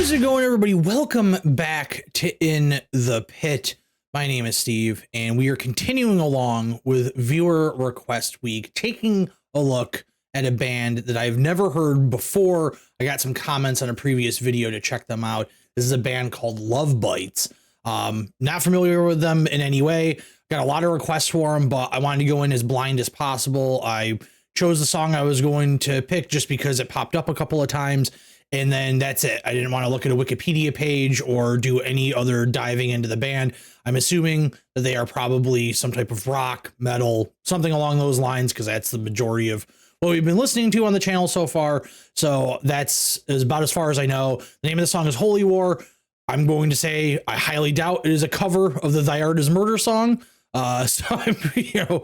How's it going, everybody? Welcome back to In the Pit. My name is Steve, and we are continuing along with Viewer Request Week, taking a look at a band that I've never heard before. I got some comments on a previous video to check them out. This is a band called Lovebites. Not familiar with them in any way. Got a lot of requests for them, but I wanted to go in as blind as possible. I chose the song I was going to pick just because it popped up a couple of times. And then that's it. I didn't want to look at a Wikipedia page or do any other diving into the band. I'm assuming that they are probably some type of rock, metal, something along those lines, because that's the majority of what we've been listening to on the channel so far. So that's about as far as I know. The name of the song is Holy War. I'm going to say I highly doubt it is a cover of the Thy Art Is Murder song. So I'm,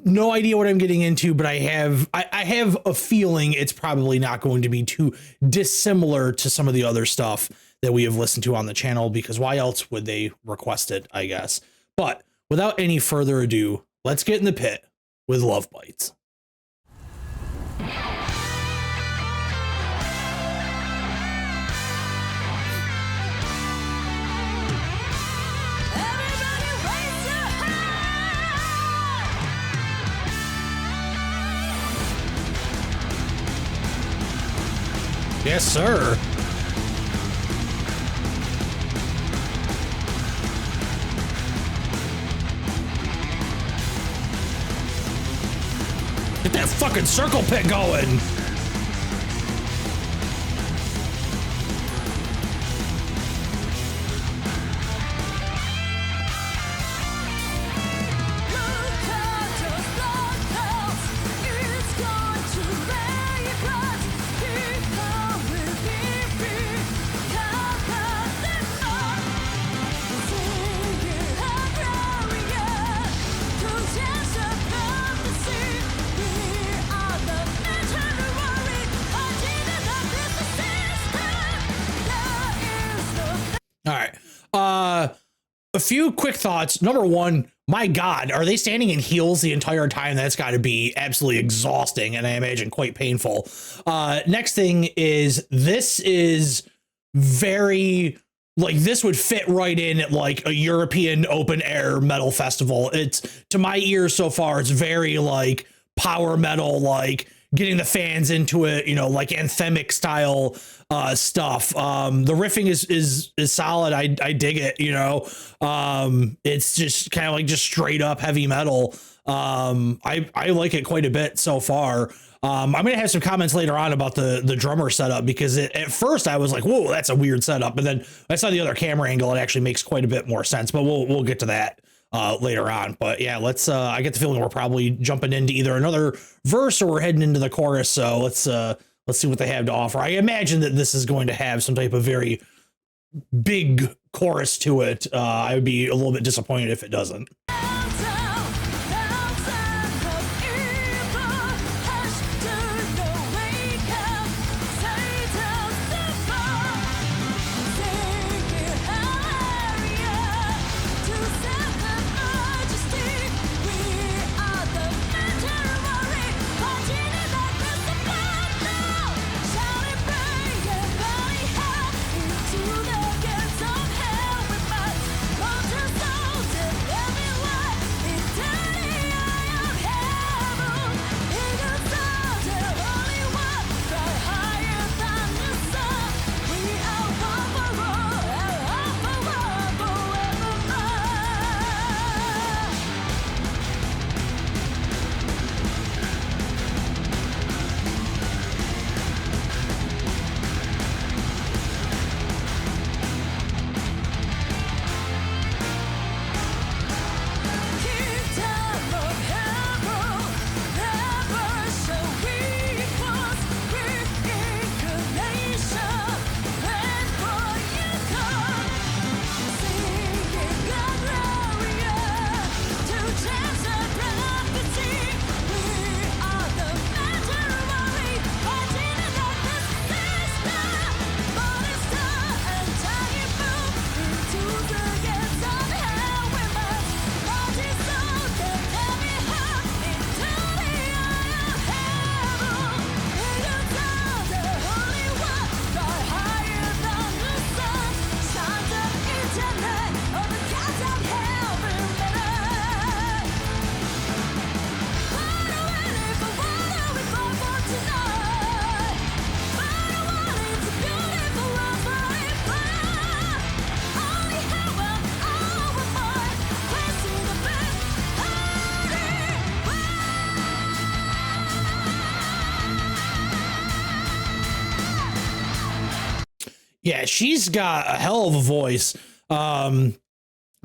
no idea what I'm getting into, but I have a feeling it's probably not going to be too dissimilar to some of the other stuff that we have listened to on the channel, because why else would they request it, I guess. But without any further ado, let's get in the pit with Lovebites. Yes, sir. Get that fucking circle pit going. All right. A few quick thoughts. Number one, my God, are they standing in heels the entire time? That's got to be absolutely exhausting, and I imagine quite painful. Next thing is, this is very, like, this would fit right in at like a European open air metal festival. It's, to my ears so far, it's very like power metal, like getting the fans into it, you know, like anthemic style stuff. The riffing is solid. I dig it, you know. It's just kind of like just straight up heavy metal. I like it quite a bit so far. I'm gonna have some comments later on about the drummer setup, because at first I was like, whoa, that's a weird setup, but then I saw the other camera angle. It actually makes quite a bit more sense, but we'll get to that later on. But yeah, let's I get the feeling we're probably jumping into either another verse or we're heading into the chorus. So let's see what they have to offer. I imagine that this is going to have some type of very big chorus to it. I would be a little bit disappointed if it doesn't. Yeah, she's got a hell of a voice.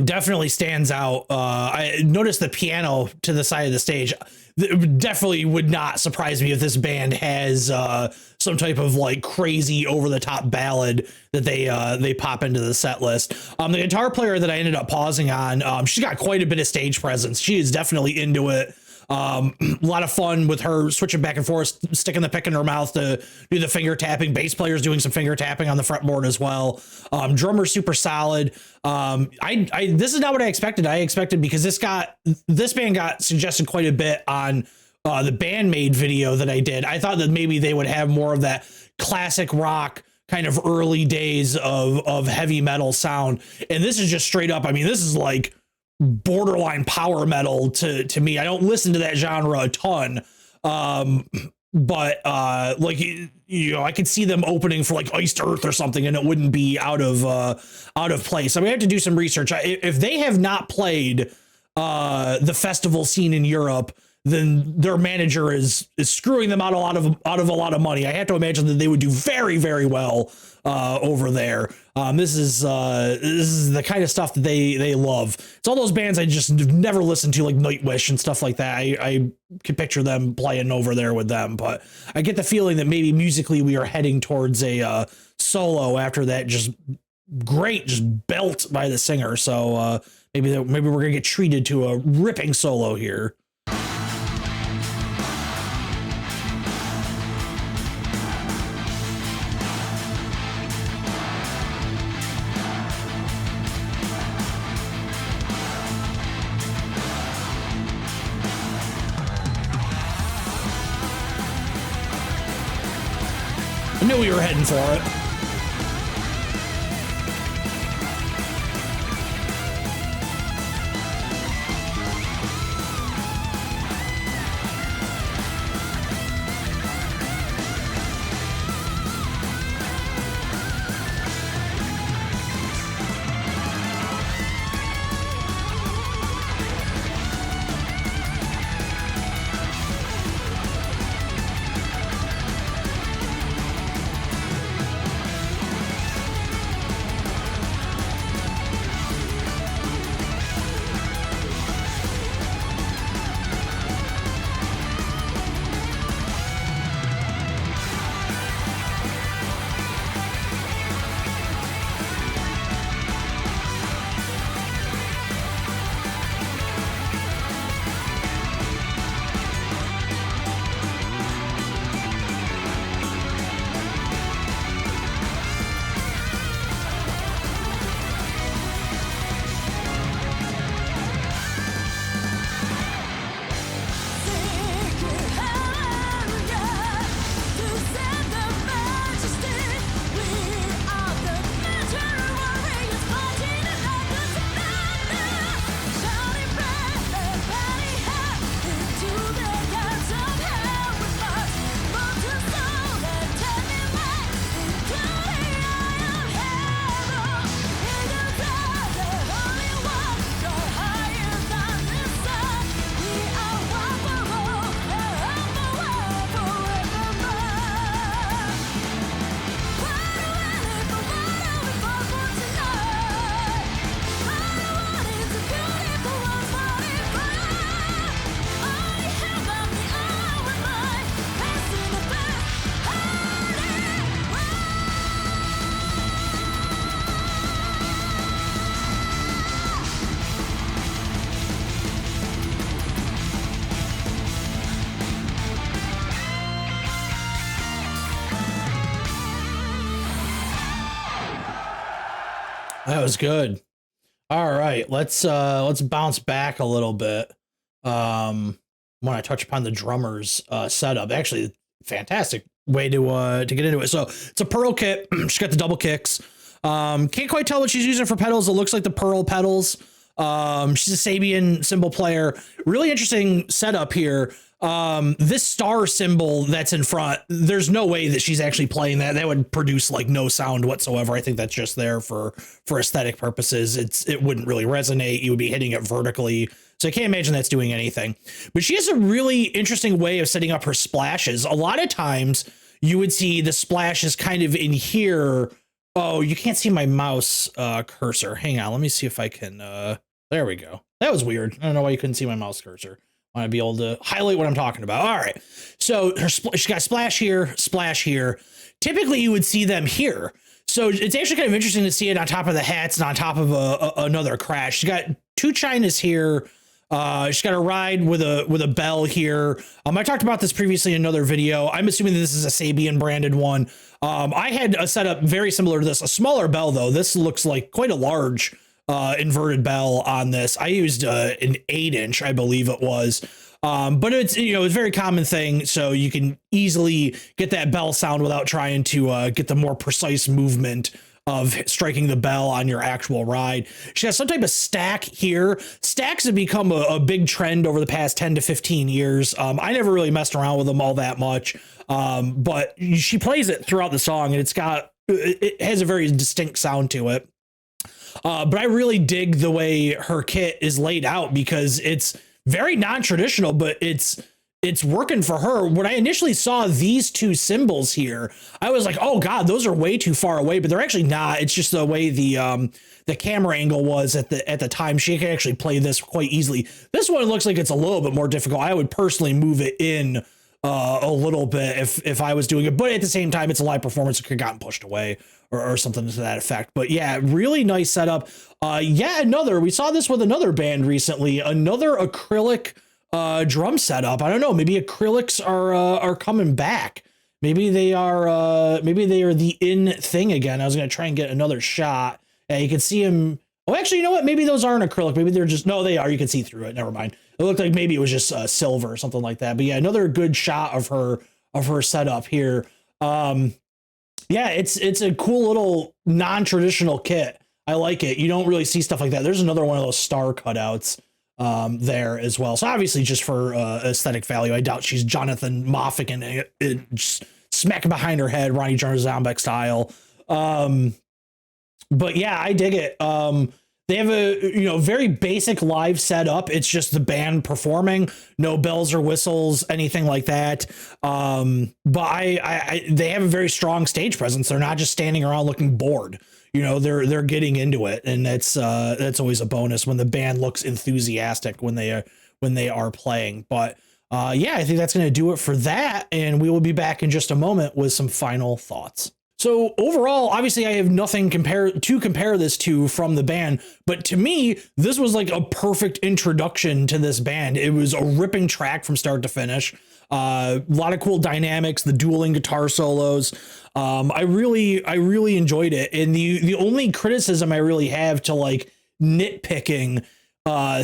Definitely stands out. I noticed the piano to the side of the stage. Definitely would not surprise me if this band has some type of like crazy over the top ballad that they pop into the set list. The guitar player that I ended up pausing on, she's got quite a bit of stage presence. She is definitely into it. A lot of fun with her switching back and forth, sticking the pick in her mouth to do the finger tapping. Bass player's doing some finger tapping on the fretboard as well. Drummer's super solid. This is not what I expected. I expected, because this band got suggested quite a bit on the Bandmade video that I did. I thought that maybe they would have more of that classic rock kind of early days of heavy metal sound. And this is just straight up. I mean, this is like borderline power metal to me. I don't listen to that genre a ton. But like, you know, I could see them opening for like Iced Earth or something, and it wouldn't be out of place. I mean, I have to do some research. If they have not played the festival scene in Europe, then their manager is screwing them out of a lot of money. I have to imagine that they would do very, very well over there. This is the kind of stuff that they love. It's all those bands I just never listened to, like Nightwish and stuff like that. I can picture them playing over there with them, but I get the feeling that maybe musically we are heading towards a solo after that just belt by the singer. So maybe we're gonna get treated to a ripping solo here. I knew we were heading for it. That was good. All right, let's bounce back a little bit. When I touch upon the drummer's setup, actually, fantastic way to get into it. So it's a Pearl kit. She's got the double kicks. Can't quite tell what she's using for pedals. It looks like the Pearl pedals. She's a Sabian cymbal player. Really interesting setup here. This star symbol that's in front, there's no way that she's actually playing that. That would produce like no sound whatsoever. I think that's just there for aesthetic purposes. It wouldn't really resonate. You would be hitting it vertically. So I can't imagine that's doing anything. But she has a really interesting way of setting up her splashes. A lot of times you would see the splashes kind of in here Oh, you can't see my mouse cursor. Hang on, let me see if I can. There we go. That was weird. I don't know why you couldn't see my mouse cursor. I want to be able to highlight what I'm talking about. All right. So she got splash here, splash here. Typically, you would see them here. So it's actually kind of interesting to see it on top of the hats and on top of another crash. She's got 2 Chinas here. She's got a ride with a bell here. I talked about this previously in another video. I'm assuming that this is a Sabian branded one. I had a setup very similar to this, a smaller bell though. This looks like quite a large inverted bell on this. I used an 8-inch, I believe it was. But it's, you know, it's a very common thing. So you can easily get that bell sound without trying to get the more precise movement of striking the bell on your actual ride. She has some type of stack here. Stacks have become a big trend over the past 10 to 15 years. I never really messed around with them all that much. But she plays it throughout the song and it has a very distinct sound to it. But I really dig the way her kit is laid out because it's very non-traditional, but it's working for her. When I initially saw these 2 symbols here, I was like, oh God, those are way too far away, but they're actually not. It's just the way the camera angle was at the time. She can actually play this quite easily. This one looks like it's a little bit more difficult. I would personally move it in a little bit if I was doing it, but at the same time, it's a live performance. It could have gotten pushed away or something to that effect. But yeah, really nice setup. We saw this with another band recently, another acrylic drum setup. I don't know, maybe acrylics are coming back. Maybe they are the in thing again. I was gonna try and get another shot. Yeah, you can see him. Oh, actually, you know what? Maybe those aren't acrylic. Maybe they're just, no, they are. You can see through it. Never mind. It looked like maybe it was just silver or something like that. But yeah, another good shot of her setup here. Yeah, it's a cool little non-traditional kit. I like it. You don't really see stuff like that. There's another one of those star cutouts there as well. So obviously just for aesthetic value, I doubt she's Jonathan Moffat and just smack behind her head, Ronnie Jarzombek style. But yeah, I dig it. They have a very basic live setup. It's just the band performing, no bells or whistles, anything like that. But they have a very strong stage presence. They're not just standing around looking bored. You know, they're getting into it, and that's always a bonus when the band looks enthusiastic when they are playing. But yeah, I think that's going to do it for that, and we will be back in just a moment with some final thoughts. So overall, obviously, I have nothing to compare this to from the band, but to me, this was like a perfect introduction to this band. It was a ripping track from start to finish. A lot of cool dynamics, the dueling guitar solos. I really enjoyed it. And the only criticism I really have to like nitpicking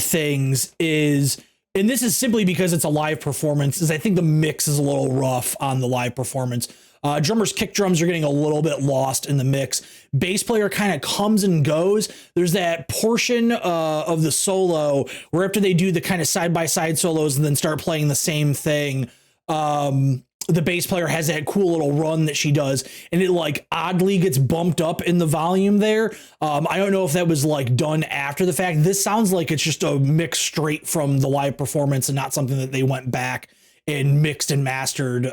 things is, and this is simply because it's a live performance, is I think the mix is a little rough on the live performance. Drummer's kick drums are getting a little bit lost in the mix. Bass player kind of comes and goes. There's that portion of the solo where after they do the kind of side-by-side solos and then start playing the same thing, the bass player has that cool little run that she does, and it like oddly gets bumped up in the volume there. I don't know if that was like done after the fact. This sounds like it's just a mix straight from the live performance and not something that they went back and mixed and mastered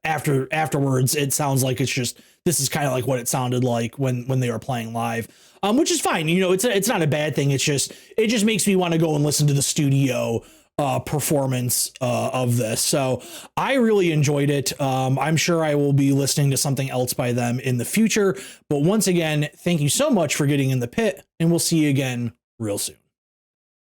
afterwards. It sounds like it's just, this is kind of like what it sounded like when they were playing live, which is fine. You know, it's not a bad thing. It just makes me want to go and listen to the studio performance of this. So I really enjoyed it. I'm sure I will be listening to something else by them in the future. But once again, thank you so much for getting in the pit, and we'll see you again real soon.